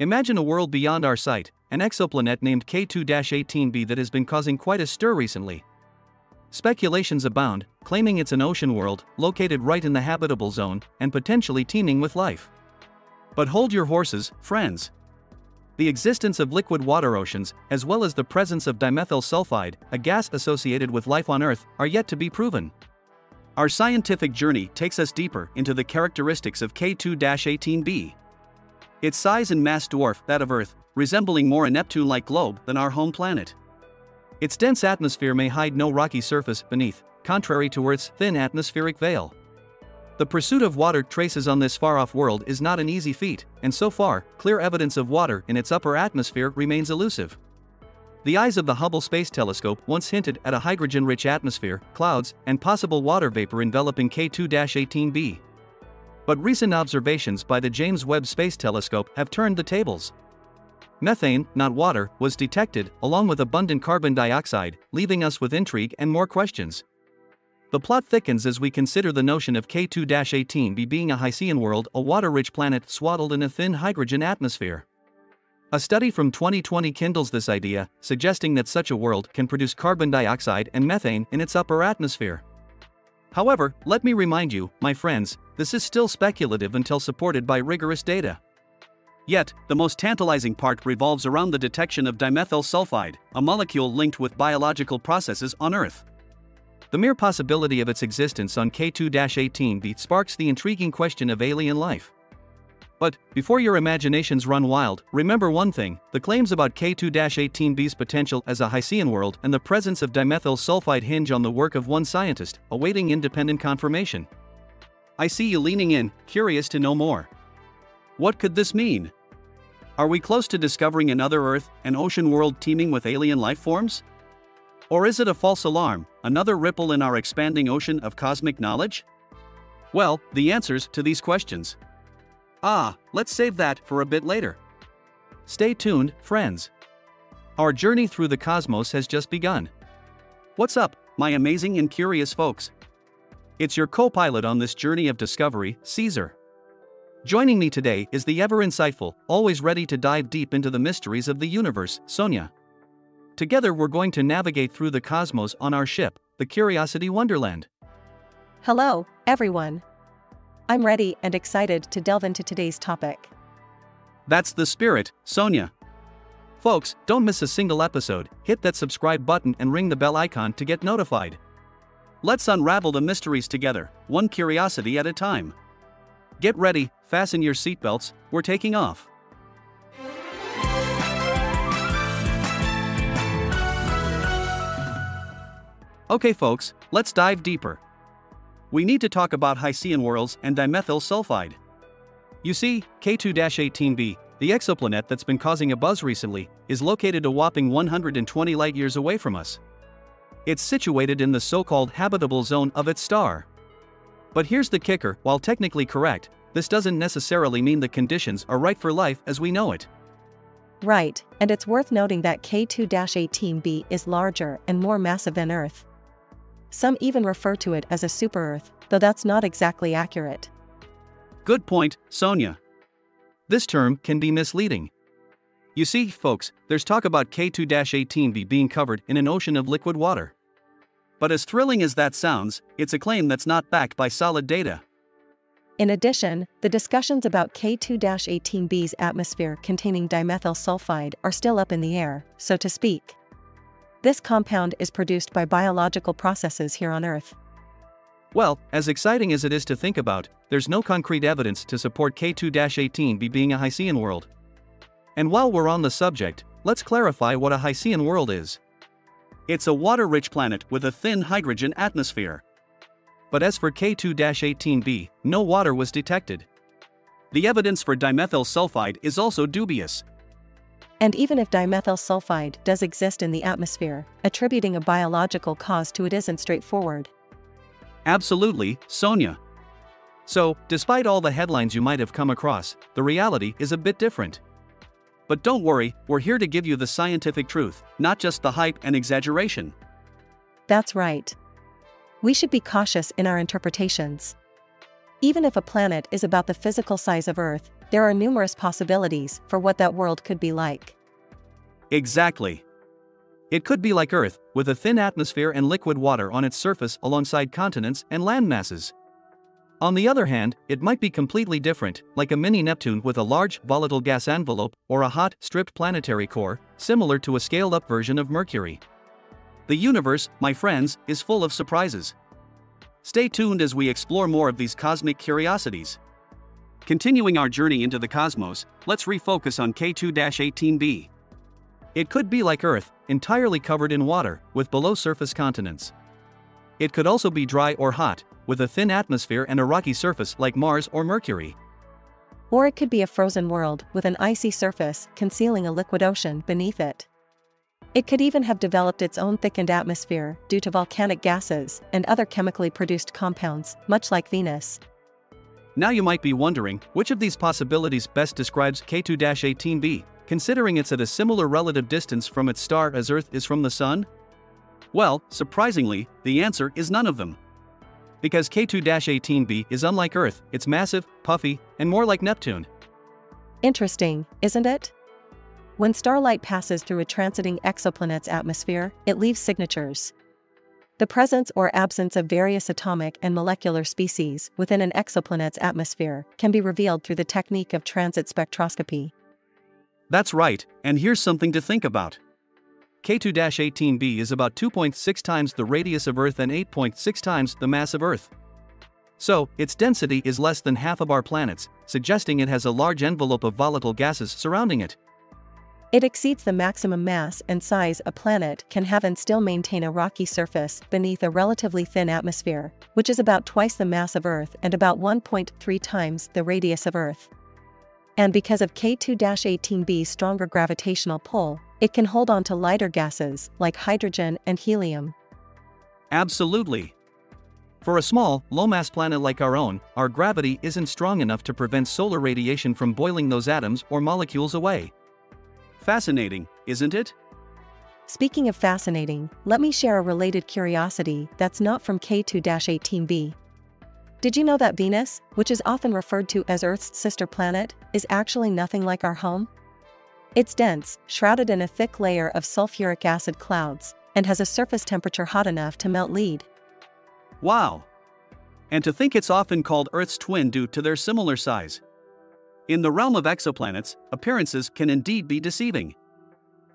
Imagine a world beyond our sight, an exoplanet named K2-18B that has been causing quite a stir recently. Speculations abound, claiming it's an ocean world, located right in the habitable zone, and potentially teeming with life. But hold your horses, friends. The existence of liquid water oceans, as well as the presence of dimethyl sulfide, a gas associated with life on Earth, are yet to be proven. Our scientific journey takes us deeper into the characteristics of K2-18b. Its size and mass dwarf that of Earth, resembling more a Neptune-like globe than our home planet. Its dense atmosphere may hide no rocky surface beneath, contrary to Earth's thin atmospheric veil. The pursuit of water traces on this far-off world is not an easy feat, and so far, clear evidence of water in its upper atmosphere remains elusive. The eyes of the Hubble Space Telescope once hinted at a hydrogen-rich atmosphere, clouds, and possible water vapor enveloping K2-18b. But recent observations by the James Webb Space Telescope have turned the tables. Methane, not water, was detected, along with abundant carbon dioxide, leaving us with intrigue and more questions. The plot thickens as we consider the notion of K2-18b being a Hycean world, a water-rich planet swaddled in a thin hydrogen atmosphere. A study from 2020 kindles this idea, suggesting that such a world can produce carbon dioxide and methane in its upper atmosphere. However, let me remind you, my friends, this is still speculative until supported by rigorous data. Yet, the most tantalizing part revolves around the detection of dimethyl sulfide, a molecule linked with biological processes on Earth. The mere possibility of its existence on K2-18b sparks the intriguing question of alien life. But, before your imaginations run wild, remember one thing: the claims about K2-18b's potential as a Hycean world and the presence of dimethyl sulfide hinge on the work of one scientist, awaiting independent confirmation. I see you leaning in, curious to know more. What could this mean? Are we close to discovering another Earth, an ocean world teeming with alien life forms? Or is it a false alarm, another ripple in our expanding ocean of cosmic knowledge? Well, the answers to these questions. Let's save that for a bit later. Stay tuned, friends. Our journey through the cosmos has just begun. What's up, my amazing and curious folks? It's your co-pilot on this journey of discovery, Caesar. Joining me today is the ever-insightful, always ready to dive deep into the mysteries of the universe, Sonia. Together we're going to navigate through the cosmos on our ship, the Curiosity Wonderland. Hello, everyone. I'm ready and excited to delve into today's topic. That's the spirit, Sonia. Folks, don't miss a single episode, hit that subscribe button and ring the bell icon to get notified. Let's unravel the mysteries together, one curiosity at a time. Get ready, fasten your seatbelts, we're taking off. Okay folks, let's dive deeper. We need to talk about Hycean worlds and dimethyl sulfide. You see, K2-18b, the exoplanet that's been causing a buzz recently, is located a whopping 120 light-years away from us. It's situated in the so-called habitable zone of its star. But here's the kicker: while technically correct, this doesn't necessarily mean the conditions are right for life as we know it. Right, and it's worth noting that K2-18b is larger and more massive than Earth. Some even refer to it as a super-Earth, though that's not exactly accurate. Good point, Sonia. This term can be misleading. You see, folks, there's talk about K2-18b being covered in an ocean of liquid water. But as thrilling as that sounds, it's a claim that's not backed by solid data. In addition, the discussions about K2-18b's atmosphere containing dimethyl sulfide are still up in the air, so to speak. This compound is produced by biological processes here on Earth. Well, as exciting as it is to think about, there's no concrete evidence to support K2-18b being a Hycean world. And while we're on the subject, let's clarify what a Hycean world is. It's a water-rich planet with a thin hydrogen atmosphere. But as for K2-18b, no water was detected. The evidence for dimethyl sulfide is also dubious. And even if dimethyl sulfide does exist in the atmosphere, attributing a biological cause to it isn't straightforward. Absolutely, Sonia. So, despite all the headlines you might have come across, the reality is a bit different. But don't worry, we're here to give you the scientific truth, not just the hype and exaggeration. That's right. We should be cautious in our interpretations. Even if a planet is about the physical size of Earth, there are numerous possibilities for what that world could be like. Exactly. It could be like Earth, with a thin atmosphere and liquid water on its surface alongside continents and land masses. On the other hand, it might be completely different, like a mini Neptune with a large, volatile gas envelope, or a hot, stripped planetary core, similar to a scaled-up version of Mercury. The universe, my friends, is full of surprises. Stay tuned as we explore more of these cosmic curiosities. Continuing our journey into the cosmos, let's refocus on K2-18b. It could be like Earth, entirely covered in water, with below-surface continents. It could also be dry or hot, with a thin atmosphere and a rocky surface like Mars or Mercury. Or it could be a frozen world with an icy surface concealing a liquid ocean beneath it. It could even have developed its own thickened atmosphere due to volcanic gases and other chemically produced compounds, much like Venus. Now you might be wondering, which of these possibilities best describes K2-18b, considering it's at a similar relative distance from its star as Earth is from the Sun? Well, surprisingly, the answer is none of them. Because K2-18b is unlike Earth, it's massive, puffy, and more like Neptune. Interesting, isn't it? When starlight passes through a transiting exoplanet's atmosphere, it leaves signatures. The presence or absence of various atomic and molecular species within an exoplanet's atmosphere can be revealed through the technique of transit spectroscopy. That's right, and here's something to think about. K2-18b is about 2.6 times the radius of Earth and 8.6 times the mass of Earth. So, its density is less than half of our planet's, suggesting it has a large envelope of volatile gases surrounding it. It exceeds the maximum mass and size a planet can have and still maintain a rocky surface beneath a relatively thin atmosphere, which is about twice the mass of Earth and about 1.3 times the radius of Earth. And because of K2-18b's stronger gravitational pull, it can hold on to lighter gases like hydrogen and helium. Absolutely. For a small, low-mass planet like our own, our gravity isn't strong enough to prevent solar radiation from boiling those atoms or molecules away. Fascinating, isn't it? Speaking of fascinating, let me share a related curiosity that's not from K2-18b. Did you know that Venus, which is often referred to as Earth's sister planet, is actually nothing like our home? It's dense, shrouded in a thick layer of sulfuric acid clouds, and has a surface temperature hot enough to melt lead. Wow! And to think it's often called Earth's twin due to their similar size. In the realm of exoplanets, appearances can indeed be deceiving.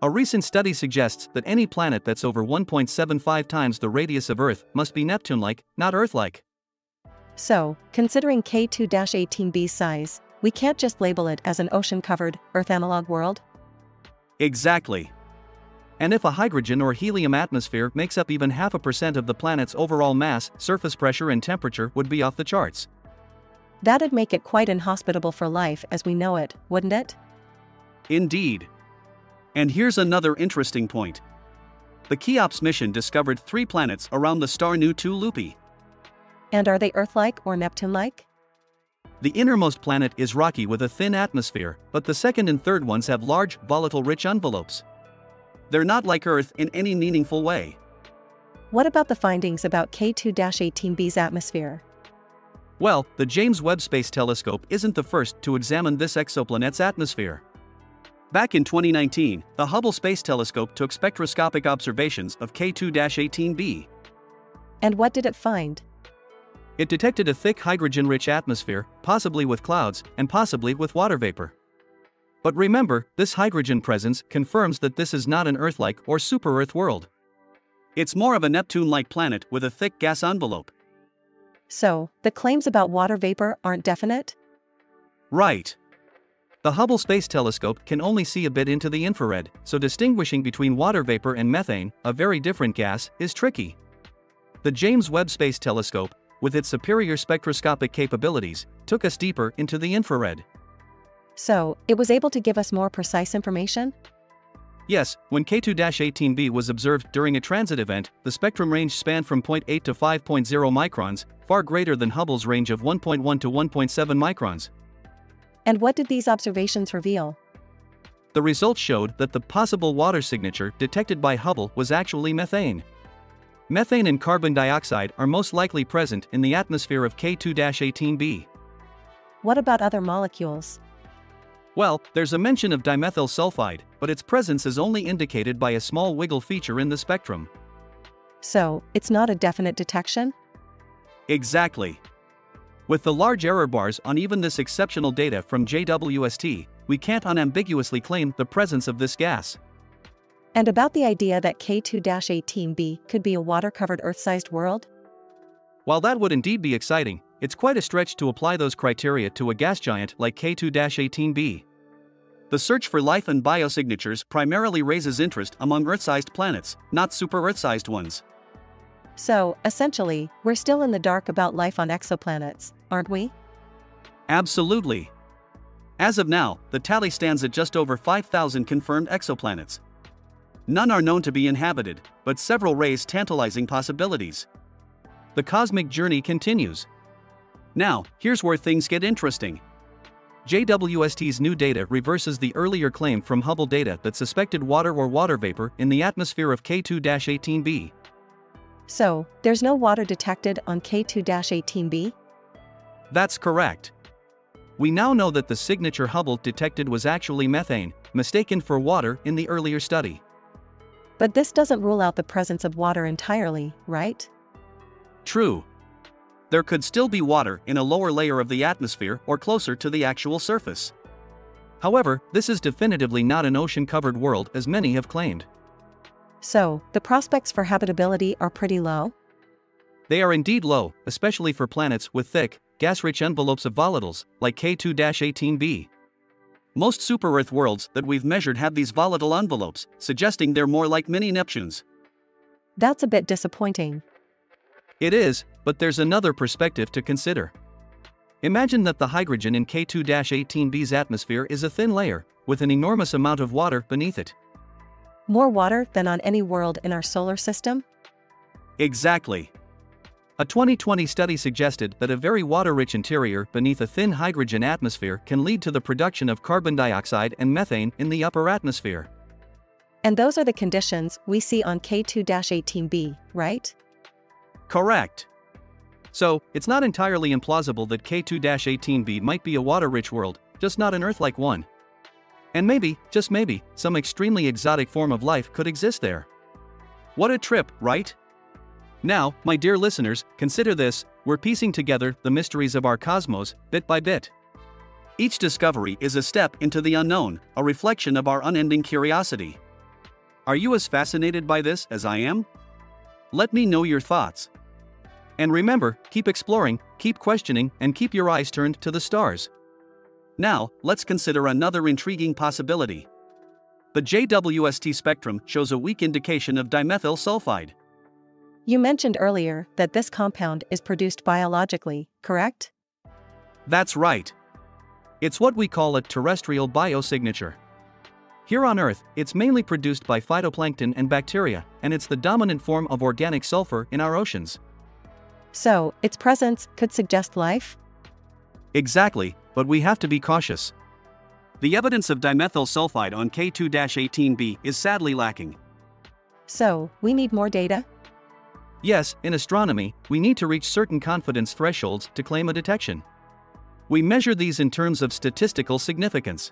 A recent study suggests that any planet that's over 1.75 times the radius of Earth must be Neptune-like, not Earth-like. So, considering K2-18b's size, we can't just label it as an ocean-covered, Earth-analog world? Exactly. And if a hydrogen or helium atmosphere makes up even 0.5% of the planet's overall mass, surface pressure and temperature would be off the charts. That'd make it quite inhospitable for life as we know it, wouldn't it? Indeed. And here's another interesting point. The Cheops mission discovered 3 planets around the star Nu 2 And are they Earth-like or Neptune-like? The innermost planet is rocky with a thin atmosphere, but the second and third ones have large, volatile rich envelopes. They're not like Earth in any meaningful way. What about the findings about K2-18b's atmosphere? Well, the James Webb Space Telescope isn't the first to examine this exoplanet's atmosphere. Back in 2019, the Hubble Space Telescope took spectroscopic observations of K2-18b. And what did it find? It detected a thick hydrogen-rich atmosphere, possibly with clouds, and possibly with water vapor. But remember, this hydrogen presence confirms that this is not an Earth-like or super-Earth world. It's more of a Neptune-like planet with a thick gas envelope. So, the claims about water vapor aren't definite? Right. The Hubble Space Telescope can only see a bit into the infrared, so distinguishing between water vapor and methane, a very different gas, is tricky. The James Webb Space Telescope, with its superior spectroscopic capabilities, took us deeper into the infrared. So, it was able to give us more precise information? Yes, when K2-18b was observed during a transit event, the spectrum range spanned from 0.8 to 5.0 microns, far greater than Hubble's range of 1.1 to 1.7 microns. And what did these observations reveal? The results showed that the possible water signature detected by Hubble was actually methane. Methane and carbon dioxide are most likely present in the atmosphere of K2-18b. What about other molecules? Well, there's a mention of dimethyl sulfide, but its presence is only indicated by a small wiggle feature in the spectrum. So, it's not a definite detection? Exactly. With the large error bars on even this exceptional data from JWST, we can't unambiguously claim the presence of this gas. And about the idea that K2-18B could be a water-covered Earth-sized world? While that would indeed be exciting, it's quite a stretch to apply those criteria to a gas giant like K2-18B. The search for life and biosignatures primarily raises interest among Earth-sized planets, not super-Earth-sized ones. So, essentially, we're still in the dark about life on exoplanets, aren't we? Absolutely. As of now, the tally stands at just over 5,000 confirmed exoplanets. None are known to be inhabited, but several raise tantalizing possibilities. The cosmic journey continues. Now, here's where things get interesting. JWST's new data reverses the earlier claim from Hubble data that suspected water or water vapor in the atmosphere of K2-18b. So, there's no water detected on K2-18b? That's correct. We now know that the signature Hubble detected was actually methane, mistaken for water in the earlier study. But this doesn't rule out the presence of water entirely, right? True. There could still be water in a lower layer of the atmosphere or closer to the actual surface. However, this is definitively not an ocean-covered world as many have claimed. So, the prospects for habitability are pretty low? They are indeed low, especially for planets with thick, gas-rich envelopes of volatiles, like K2-18b. Most super-Earth worlds that we've measured have these volatile envelopes, suggesting they're more like mini-Neptunes. That's a bit disappointing. It is, but there's another perspective to consider. Imagine that the hydrogen in K2-18b's atmosphere is a thin layer, with an enormous amount of water beneath it. More water than on any world in our solar system? Exactly. A 2020 study suggested that a very water-rich interior beneath a thin hydrogen atmosphere can lead to the production of carbon dioxide and methane in the upper atmosphere. And those are the conditions we see on K2-18b, right? Correct. So, it's not entirely implausible that K2-18b might be a water-rich world, just not an Earth-like one. And maybe, just maybe, some extremely exotic form of life could exist there. What a trip, right? Now, my dear listeners, consider this: we're piecing together the mysteries of our cosmos, bit by bit. Each discovery is a step into the unknown, a reflection of our unending curiosity. Are you as fascinated by this as I am? Let me know your thoughts. And remember, keep exploring, keep questioning, and keep your eyes turned to the stars. Now, let's consider another intriguing possibility. The JWST spectrum shows a weak indication of dimethyl sulfide. You mentioned earlier that this compound is produced biologically, correct? That's right. It's what we call a terrestrial biosignature. Here on Earth, it's mainly produced by phytoplankton and bacteria, and it's the dominant form of organic sulfur in our oceans. So, its presence could suggest life? Exactly, but we have to be cautious. The evidence of dimethyl sulfide on K2-18b is sadly lacking. So, we need more data? Yes, in astronomy, we need to reach certain confidence thresholds to claim a detection. We measure these in terms of statistical significance.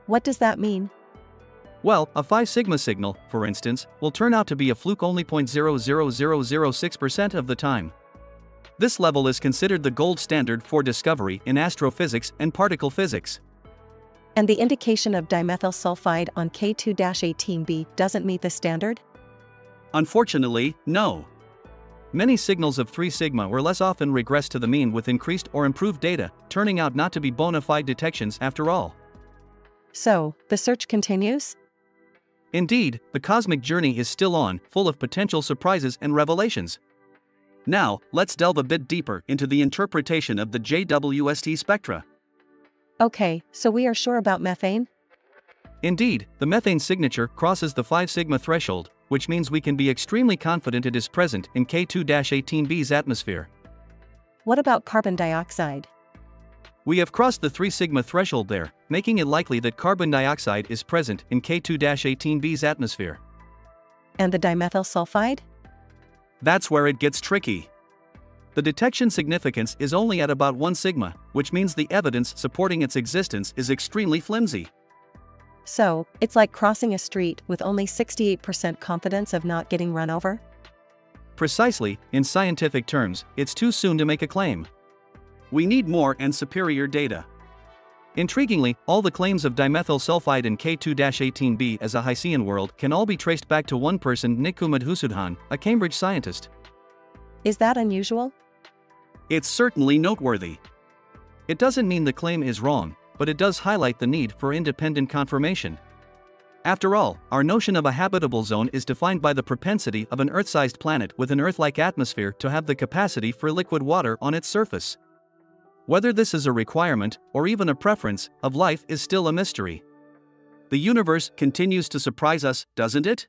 What does that mean? Well, a 5 sigma signal, for instance, will turn out to be a fluke only 0.00006% of the time. This level is considered the gold standard for discovery in astrophysics and particle physics. And the indication of dimethyl sulfide on K2-18b doesn't meet the standard? Unfortunately, no. Many signals of 3 sigma or less often regress to the mean with increased or improved data, turning out not to be bona fide detections after all. So, the search continues? Indeed, the cosmic journey is still on, full of potential surprises and revelations. Now, let's delve a bit deeper into the interpretation of the JWST spectra. Okay, so we are sure about methane? Indeed, the methane signature crosses the 5 sigma threshold, which means we can be extremely confident it is present in K2-18b's atmosphere. What about carbon dioxide? We have crossed the 3 sigma threshold there, making it likely that carbon dioxide is present in K2-18b's atmosphere. And the dimethyl sulfide? That's where it gets tricky. The detection significance is only at about 1 sigma, which means the evidence supporting its existence is extremely flimsy. So, it's like crossing a street with only 68% confidence of not getting run over? Precisely, in scientific terms, it's too soon to make a claim. We need more and superior data. Intriguingly, all the claims of dimethyl sulfide in K2-18B as a Hycean world can all be traced back to one person, Niku Madhusudhan, a Cambridge scientist. Is that unusual? It's certainly noteworthy. It doesn't mean the claim is wrong, but it does highlight the need for independent confirmation. After all, our notion of a habitable zone is defined by the propensity of an Earth-sized planet with an Earth-like atmosphere to have the capacity for liquid water on its surface. Whether this is a requirement, or even a preference, of life is still a mystery. The universe continues to surprise us, doesn't it?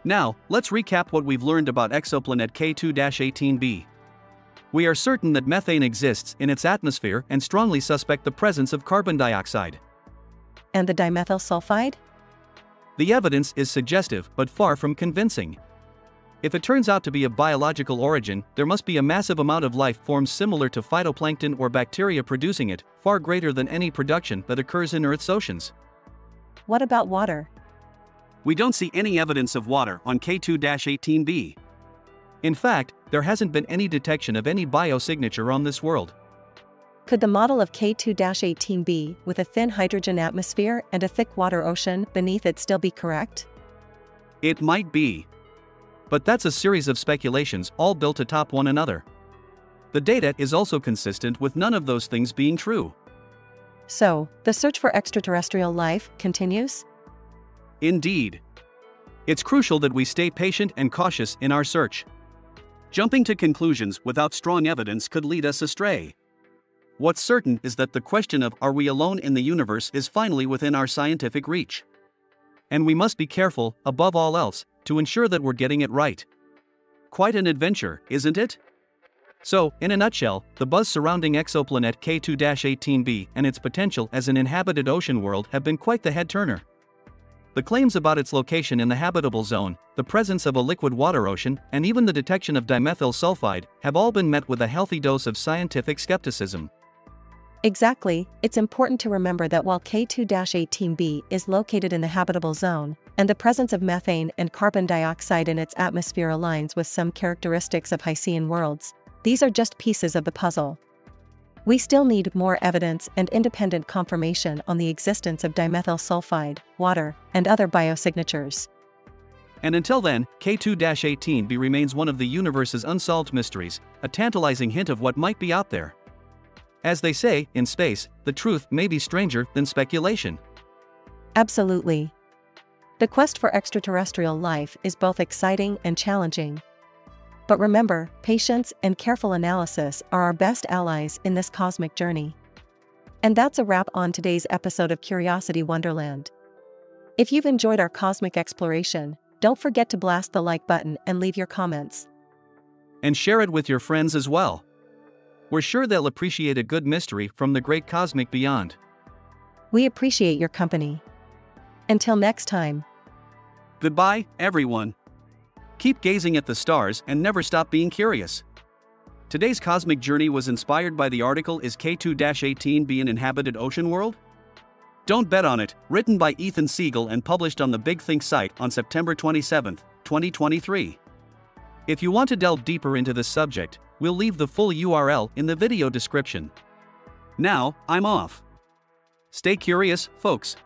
Now, let's recap what we've learned about exoplanet K2-18B. We are certain that methane exists in its atmosphere and strongly suspect the presence of carbon dioxide. And the dimethyl sulfide? The evidence is suggestive but far from convincing. If it turns out to be of biological origin, there must be a massive amount of life forms similar to phytoplankton or bacteria producing it, far greater than any production that occurs in Earth's oceans. What about water? We don't see any evidence of water on K2-18B. In fact, there hasn't been any detection of any biosignature on this world. Could the model of K2-18B, with a thin hydrogen atmosphere and a thick water ocean beneath it, still be correct? It might be. But that's a series of speculations all built atop one another. The data is also consistent with none of those things being true. So, the search for extraterrestrial life continues? Indeed. It's crucial that we stay patient and cautious in our search. Jumping to conclusions without strong evidence could lead us astray. What's certain is that the question of "are we alone in the universe" is finally within our scientific reach. And we must be careful, above all else, to ensure that we're getting it right. Quite an adventure, isn't it? So, in a nutshell, the buzz surrounding exoplanet K2-18B and its potential as an inhabited ocean world have been quite the head-turner. The claims about its location in the habitable zone, the presence of a liquid water ocean, and even the detection of dimethyl sulfide have all been met with a healthy dose of scientific skepticism. Exactly, it's important to remember that while K2-18b is located in the habitable zone, and the presence of methane and carbon dioxide in its atmosphere aligns with some characteristics of Hycean worlds, these are just pieces of the puzzle. We still need more evidence and independent confirmation on the existence of dimethyl sulfide, water, and other biosignatures. And until then, K2-18b remains one of the universe's unsolved mysteries, a tantalizing hint of what might be out there. As they say, in space, the truth may be stranger than speculation. Absolutely. The quest for extraterrestrial life is both exciting and challenging. But remember, patience and careful analysis are our best allies in this cosmic journey. And that's a wrap on today's episode of Curiosity Wonderland. If you've enjoyed our cosmic exploration, don't forget to blast the like button and leave your comments. And share it with your friends as well. We're sure they'll appreciate a good mystery from the great cosmic beyond. We appreciate your company. Until next time. Goodbye, everyone. Keep gazing at the stars and never stop being curious. Today's cosmic journey was inspired by the article "Is K2-18b an Inhabited Ocean World?" Don't bet on it, written by Ethan Siegel and published on the Big Think site on September 27, 2023. If you want to delve deeper into this subject, we'll leave the full URL in the video description. Now, I'm off. Stay curious, folks.